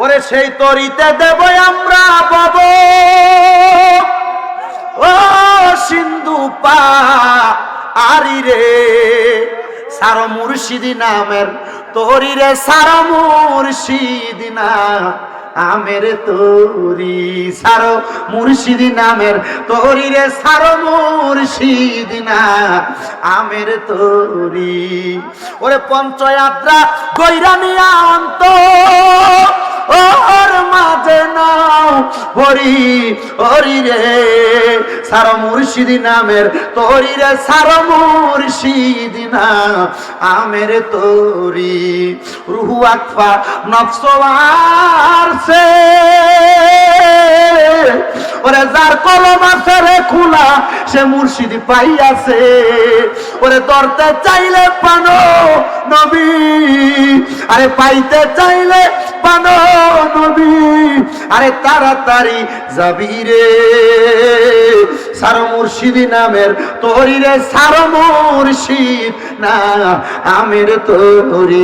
ওরে সেই তরিতে দেব আমরা পাব ও সিন্ধু পা আরি রে সারো মুর্শিদি নামের তরি রে সারো মুর্শিদি না আমের তরি সারো মুর্শিদি নামের তরি রে সারো মুর্শিদি না আমের তরি ওরে পঞ্চয়াত্রা গৈরানিয়া অন্ত ওর মাঝে নাও হরি হরি রে সারো মুর্শিদি নামের তরি রে সারো মুর্শিদি না আমের তরি রুহু আকফা নফসওয়ার সে ওরে যার কলম আছে রে খোলা সে মুর্শিদি পাইয়াছে ওরে ধরতে চাইলে পানো নবী আরে পাইতে চাইলে পানো নবী আরে তাড়াতাড়ি যাবি রে সারো মুর্শিদি নামের তরি রে সারো মুর্শিদ না আমের তরি।